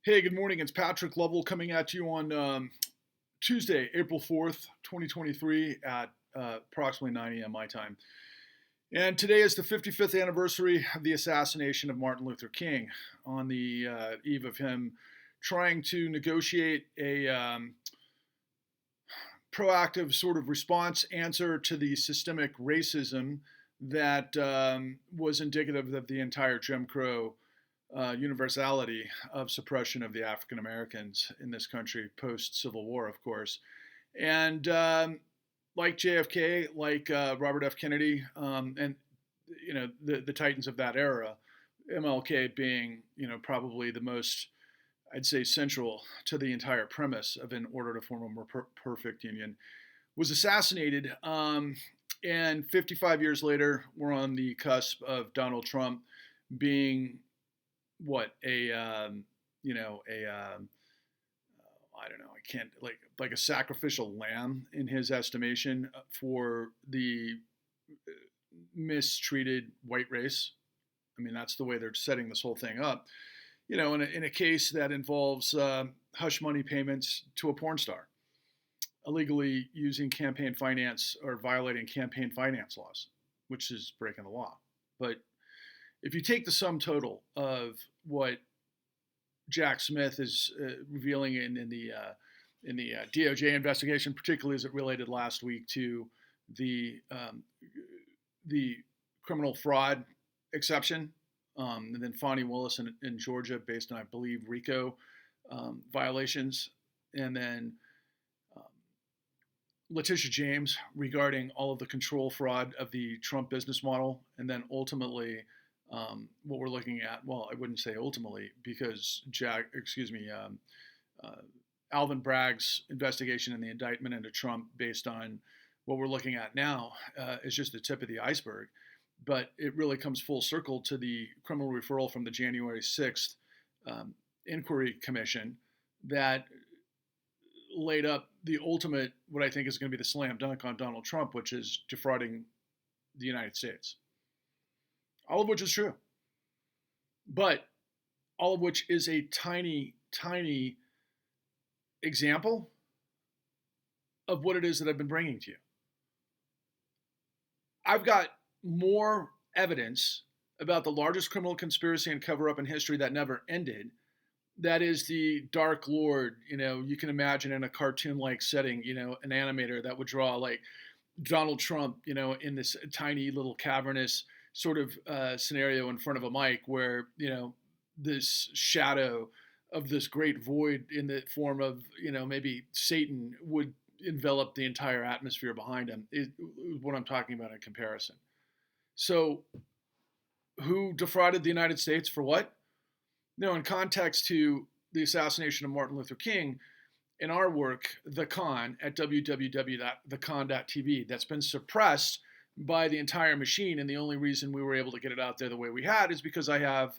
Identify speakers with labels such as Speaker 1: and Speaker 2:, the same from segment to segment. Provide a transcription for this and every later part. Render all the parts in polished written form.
Speaker 1: Hey, good morning. It's Patrick Lovell coming at you on Tuesday, April 4th, 2023 at approximately 9 a.m. my time. And today is the 55th anniversary of the assassination of Martin Luther King on the eve of him trying to negotiate a proactive sort of response answer to the systemic racism that was indicative of the entire Jim Crow universality of suppression of the African Americans in this country post Civil War, of course. And like JFK, like Robert F. Kennedy, and the titans of that era, MLK being probably the most, I'd say, central to the entire premise of in order to form a more perfect union, was assassinated. And 55 years later, we're on the cusp of Donald Trump being what I don't know, I can't, like a sacrificial lamb in his estimation for the mistreated white race. I mean, that's the way they're setting this whole thing up, in a case that involves hush money payments to a porn star, illegally using campaign finance or violating campaign finance laws, which is breaking the law. But if you take the sum total of what Jack Smith is revealing in the DOJ investigation, particularly as it related last week to the criminal fraud exception, and then Fonnie Willis in Georgia, based on, I believe, RICO violations, and then Letitia James regarding all of the control fraud of the Trump business model, and then ultimately what we're looking at, well, I wouldn't say ultimately, because Alvin Bragg's investigation and the indictment into Trump, based on what we're looking at now, is just the tip of the iceberg. But it really comes full circle to the criminal referral from the January 6th Inquiry Commission that laid up the ultimate, what I think is going to be the slam dunk on Donald Trump, which is defrauding the United States. All of which is true. But all of which is a tiny, tiny example of what it is that I've been bringing to you. I've got more evidence about the largest criminal conspiracy and cover-up in history that never ended. That is the Dark Lord, you can imagine in a cartoon-like setting, an animator that would draw like Donald Trump, in this tiny little cavernous sort of scenario in front of a mic where, this shadow of this great void in the form of, maybe Satan would envelop the entire atmosphere behind him, is what I'm talking about in comparison. So who defrauded the United States for what? In context to the assassination of Martin Luther King, in our work, The Con, at www.thecon.tv, that's been suppressed by the entire machine, and the only reason we were able to get it out there the way we had is because I have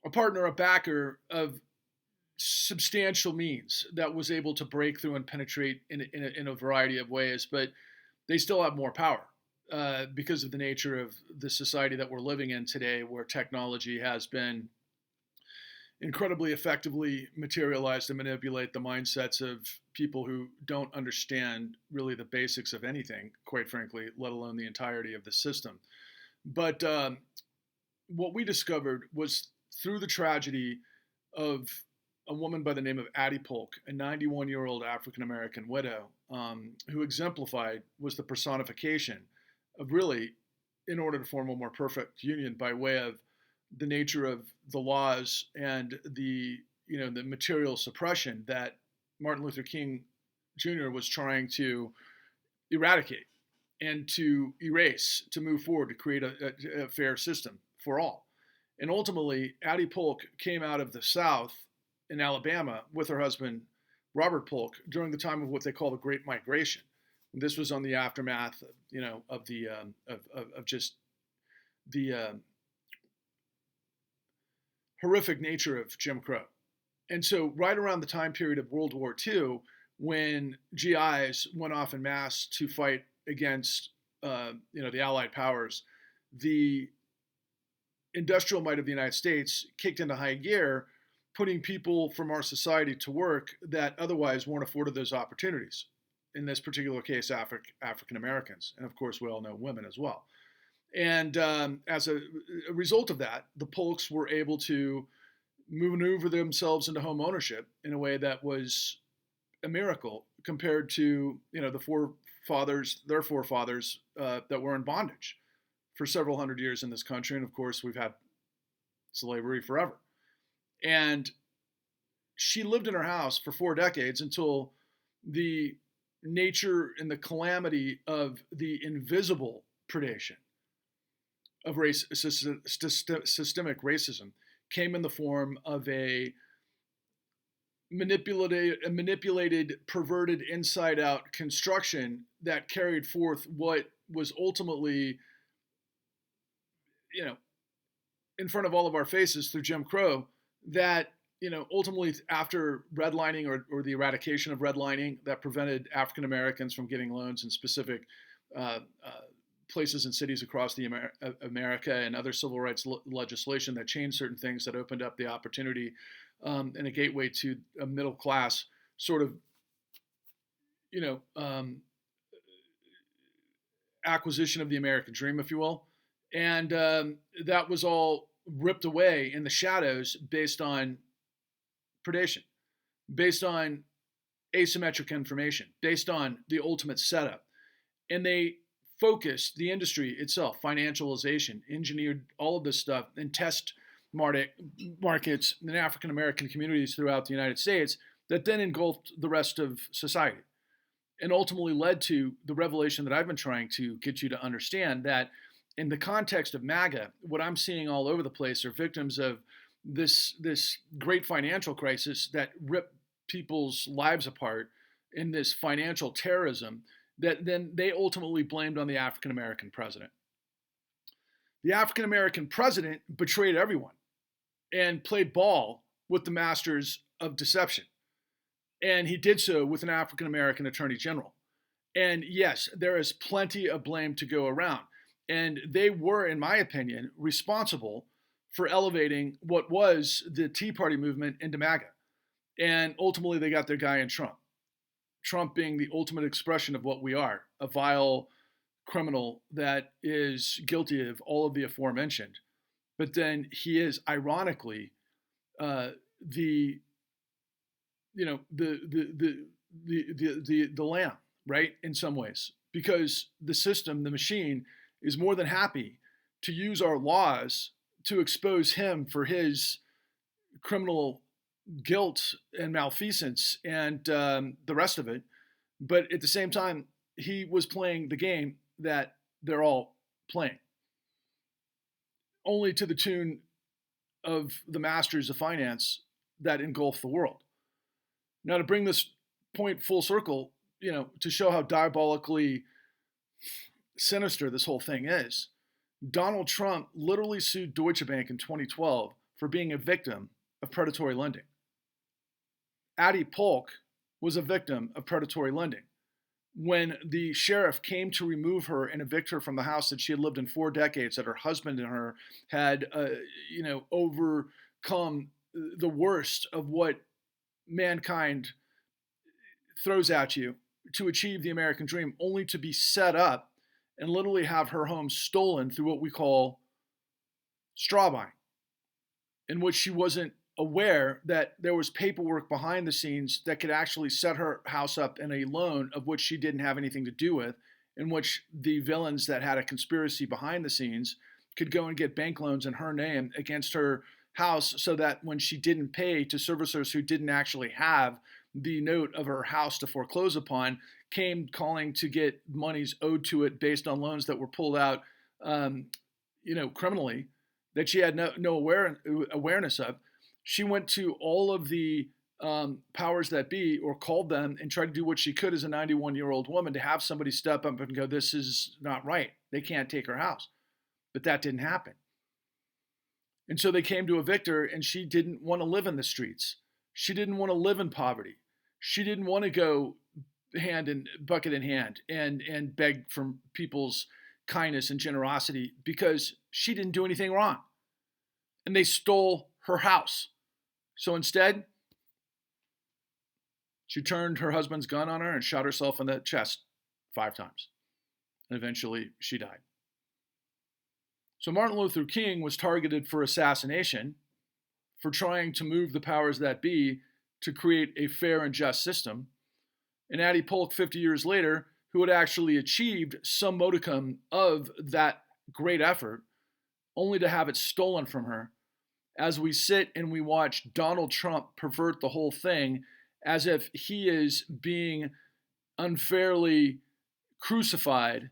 Speaker 1: a partner, a backer of substantial means that was able to break through and penetrate in a variety of ways, but they still have more power because of the nature of the society that we're living in today, where technology has been incredibly effectively materialize to manipulate the mindsets of people who don't understand really the basics of anything, quite frankly, let alone the entirety of the system. But what we discovered was through the tragedy of a woman by the name of Addie Polk, a 91-year-old African-American widow, who exemplified, was the personification of really, in order to form a more perfect union by way of the nature of the laws and the material suppression that Martin Luther King Jr. was trying to eradicate and to erase, to move forward, to create a fair system for all. And ultimately, Addie Polk came out of the South in Alabama with her husband, Robert Polk, during the time of what they call the Great Migration. And this was on the aftermath, of the horrific nature of Jim Crow. And so right around the time period of World War II, when GIs went off en masse to fight against the Allied powers, the industrial might of the United States kicked into high gear putting people from our society to work that otherwise weren't afforded those opportunities. In this particular case, African Americans, and of course, we all know women as well. And as a result of that, the Polks were able to maneuver themselves into home ownership in a way that was a miracle compared to their forefathers that were in bondage for several hundred years in this country, and of course, we've had slavery forever. And she lived in her house for 4 decades until the nature and the calamity of the invisible predation of systemic racism came in the form of a manipulated, perverted, inside-out construction that carried forth what was ultimately, in front of all of our faces through Jim Crow, that ultimately after redlining or the eradication of redlining that prevented African Americans from getting loans in specific places and cities across the America, and other civil rights legislation that changed certain things, that opened up the opportunity and a gateway to a middle class sort of acquisition of the American dream, if you will. And that was all ripped away in the shadows based on predation, based on asymmetric information, based on the ultimate setup. And they focused the industry itself, financialization, engineered all of this stuff, and test markets in African American communities throughout the United States that then engulfed the rest of society, and ultimately led to the revelation that I've been trying to get you to understand, that in the context of MAGA, what I'm seeing all over the place are victims of this great financial crisis that ripped people's lives apart in this financial terrorism that then they ultimately blamed on the African American president. The African American president betrayed everyone and played ball with the masters of deception. And he did so with an African American attorney general. And yes, there is plenty of blame to go around. And they were, in my opinion, responsible for elevating what was the Tea Party movement into MAGA. And ultimately, they got their guy in Trump. Trump being the ultimate expression of what we are, a vile criminal that is guilty of all of the aforementioned. But then he is, ironically, the lamb, right? In some ways, because the system, the machine, is more than happy to use our laws to expose him for his criminal guilt and malfeasance and the rest of it. But at the same time, he was playing the game that they're all playing, only to the tune of the masters of finance that engulf the world. Now, to bring this point full circle, to show how diabolically sinister this whole thing is, Donald Trump literally sued Deutsche Bank in 2012 for being a victim of predatory lending. Addie Polk was a victim of predatory lending. When the sheriff came to remove her and evict her from the house that she had lived in 4 decades, that her husband and her had, overcome the worst of what mankind throws at you to achieve the American dream, only to be set up and literally have her home stolen through what we call straw buying, in which she wasn't aware that there was paperwork behind the scenes that could actually set her house up in a loan of which she didn't have anything to do with, in which the villains that had a conspiracy behind the scenes could go and get bank loans in her name against her house, so that when she didn't pay to servicers who didn't actually have the note of her house to foreclose upon, came calling to get monies owed to it based on loans that were pulled out, criminally, that she had no awareness of. She went to all of the powers that be, or called them, and tried to do what she could as a 91-year-old woman to have somebody step up and go, this is not right. They can't take her house. But that didn't happen. And so they came to evict her, and she didn't want to live in the streets. She didn't want to live in poverty. She didn't want to go bucket in hand and beg from people's kindness and generosity, because she didn't do anything wrong. And they stole her house. So instead, she turned her husband's gun on her and shot herself in the chest 5 times. And eventually she died. So Martin Luther King was targeted for assassination for trying to move the powers that be to create a fair and just system. And Addie Polk, 50 years later, who had actually achieved some modicum of that great effort, only to have it stolen from her, as we sit and we watch Donald Trump pervert the whole thing as if he is being unfairly crucified,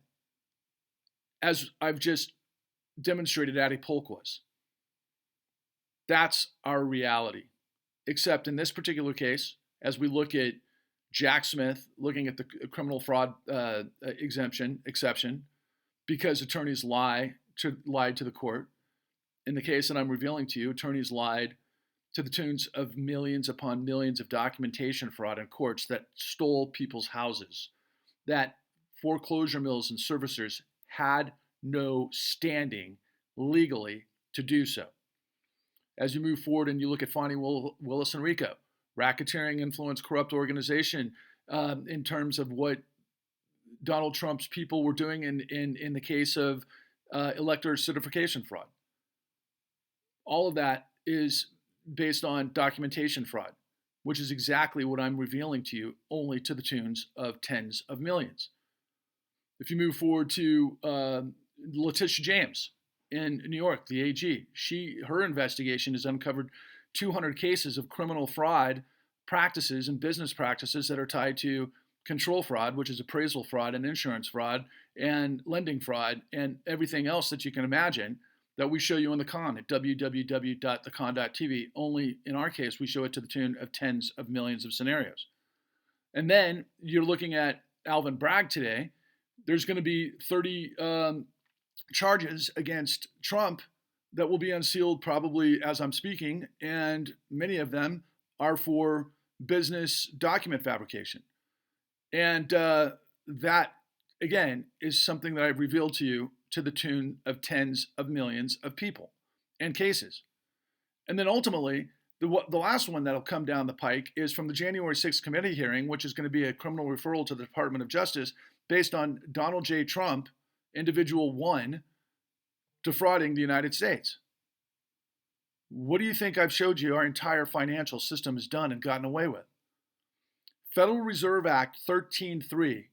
Speaker 1: as I've just demonstrated Addie Polk was. That's our reality. Except in this particular case, as we look at Jack Smith looking at the criminal fraud exception, because attorneys lied to the court. In the case that I'm revealing to you, attorneys lied to the tunes of millions upon millions of documentation fraud in courts that stole people's houses, that foreclosure mills and servicers had no standing legally to do so. As you move forward and you look at Fonnie Willis and Rico, racketeering, influence, corrupt organization, in terms of what Donald Trump's people were doing in the case of elector certification fraud. All of that is based on documentation fraud, which is exactly what I'm revealing to you, only to the tunes of tens of millions. If you move forward to Letitia James in New York, the AG, her investigation has uncovered 200 cases of criminal fraud practices and business practices that are tied to control fraud, which is appraisal fraud and insurance fraud and lending fraud and everything else that you can imagine that we show you in the con at www.thecon.tv. Only in our case, we show it to the tune of tens of millions of scenarios. And then you're looking at Alvin Bragg today. There's going to be 30 charges against Trump that will be unsealed probably as I'm speaking, and many of them are for business document fabrication. And that, again, is something that I've revealed to you to the tune of tens of millions of people and cases. And then ultimately, the last one that'll come down the pike is from the January 6th committee hearing, which is going to be a criminal referral to the Department of Justice based on Donald J. Trump, individual 1, defrauding the United States. What do you think I've showed you our entire financial system has done and gotten away with? Federal Reserve Act 13.3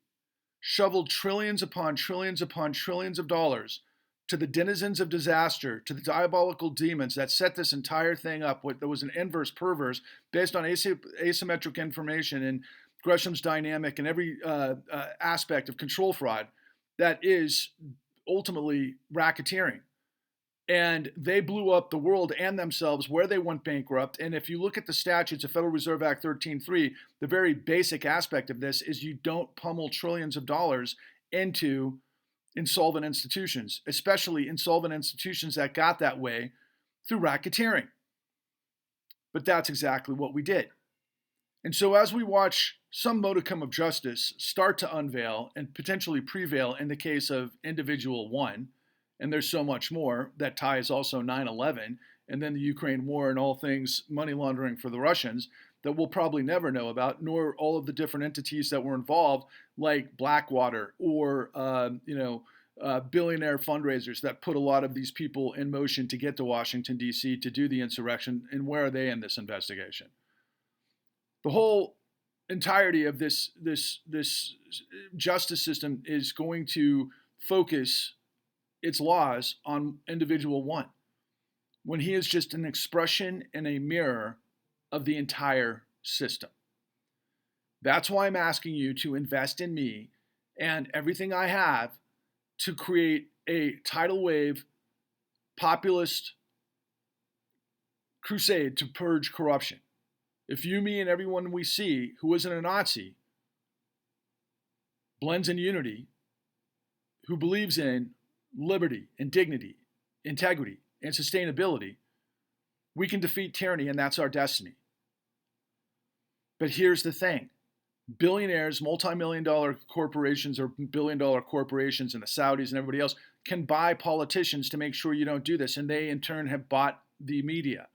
Speaker 1: shoveled trillions upon trillions upon trillions of dollars to the denizens of disaster, to the diabolical demons that set this entire thing up. There was an inverse perverse based on asymmetric information and Gresham's dynamic and every aspect of control fraud that is ultimately racketeering. And they blew up the world and themselves where they went bankrupt. And if you look at the statutes of Federal Reserve Act 13.3, the very basic aspect of this is you don't pummel trillions of dollars into insolvent institutions, especially insolvent institutions that got that way through racketeering. But that's exactly what we did. And so as we watch some modicum of justice start to unveil and potentially prevail in the case of individual 1, and there's so much more that ties also 9/11 and then the Ukraine war and all things money laundering for the Russians that we'll probably never know about, nor all of the different entities that were involved, like Blackwater or billionaire fundraisers that put a lot of these people in motion to get to Washington, D.C. to do the insurrection. And where are they in this investigation? The whole entirety of this justice system is going to focus its laws on individual 1, when he is just an expression and a mirror of the entire system. That's why I'm asking you to invest in me and everything I have to create a tidal wave populist crusade to purge corruption. If you, me, and everyone we see who isn't a Nazi blends in unity, who believes in liberty and dignity, integrity, and sustainability, we can defeat tyranny, and that's our destiny. But here's the thing. Billionaires, multi-million-dollar corporations or billion-dollar corporations and the Saudis and everybody else can buy politicians to make sure you don't do this, and they in turn have bought the media.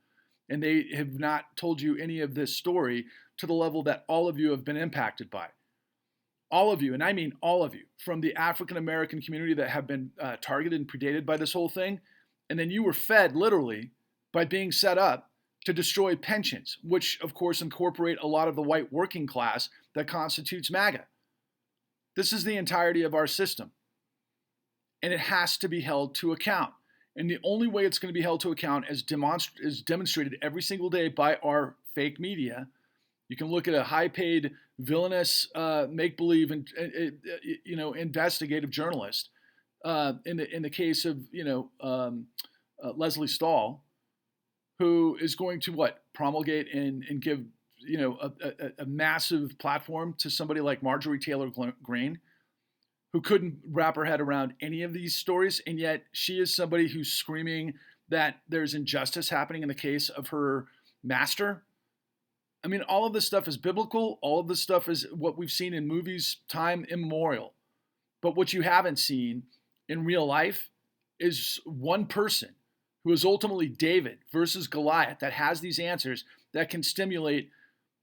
Speaker 1: And they have not told you any of this story to the level that all of you have been impacted by. All of you, and I mean all of you, from the African American community that have been targeted and predated by this whole thing. And then you were fed literally by being set up to destroy pensions, which of course incorporate a lot of the white working class that constitutes MAGA. This is the entirety of our system. And it has to be held to account. And the only way it's going to be held to account is demonstrated every single day by our fake media. You can look at a high-paid, villainous, make-believe, and investigative journalist. In the case of Leslie Stahl, who is going to promulgate and give a massive platform to somebody like Marjorie Taylor Greene, who couldn't wrap her head around any of these stories, and yet she is somebody who's screaming that there's injustice happening in the case of her master. I mean, all of this stuff is biblical. All of this stuff is what we've seen in movies time immemorial. But what you haven't seen in real life is one person who is ultimately David versus Goliath that has these answers that can stimulate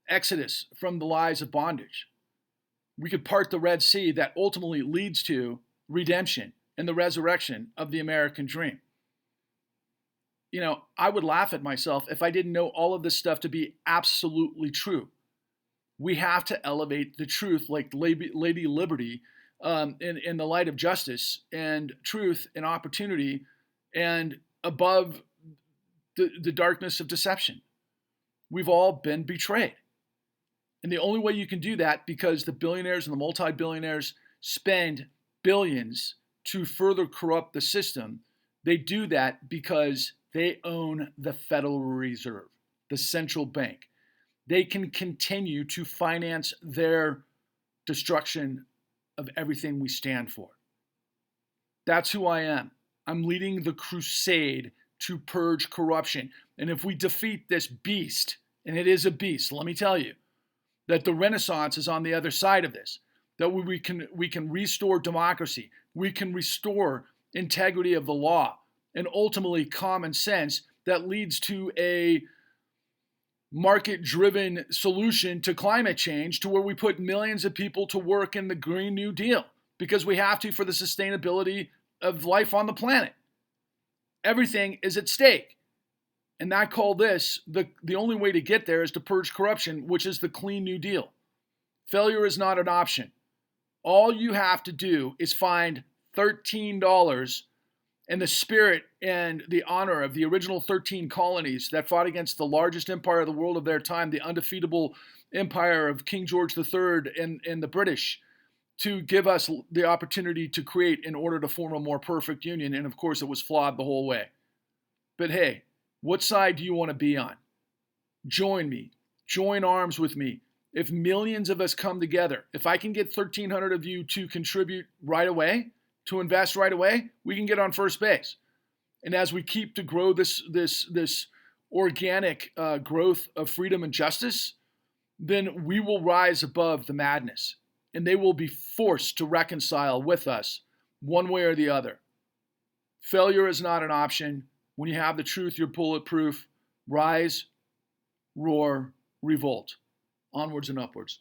Speaker 1: exodus from the lies of bondage. We could part the Red Sea that ultimately leads to redemption and the resurrection of the American dream. I would laugh at myself if I didn't know all of this stuff to be absolutely true. We have to elevate the truth like Lady Liberty in the light of justice and truth and opportunity and above the darkness of deception. We've all been betrayed. And the only way you can do that, because the billionaires and the multi-billionaires spend billions to further corrupt the system, they do that because they own the Federal Reserve, the central bank. They can continue to finance their destruction of everything we stand for. That's who I am. I'm leading the crusade to purge corruption. And if we defeat this beast, and it is a beast, let me tell you, that the Renaissance is on the other side of this, that we can restore democracy, we can restore integrity of the law, and ultimately common sense that leads to a market-driven solution to climate change, to where we put millions of people to work in the Green New Deal, because we have to for the sustainability of life on the planet. Everything is at stake. And I call this, the only way to get there is to purge corruption, which is the Clean New Deal. Failure is not an option. All you have to do is find $13 in the spirit and the honor of the original 13 colonies that fought against the largest empire of the world of their time, the undefeatable empire of King George III and the British, to give us the opportunity to create in order to form a more perfect union. And of course, it was flawed the whole way. But hey, what side do you want to be on? Join me. Join arms with me. If millions of us come together, if I can get 1,300 of you to contribute right away, to invest right away, we can get on first base. And as we keep to grow this organic growth of freedom and justice, then we will rise above the madness. And they will be forced to reconcile with us one way or the other. Failure is not an option. When you have the truth, you're bulletproof. Rise, roar, revolt. Onwards and upwards.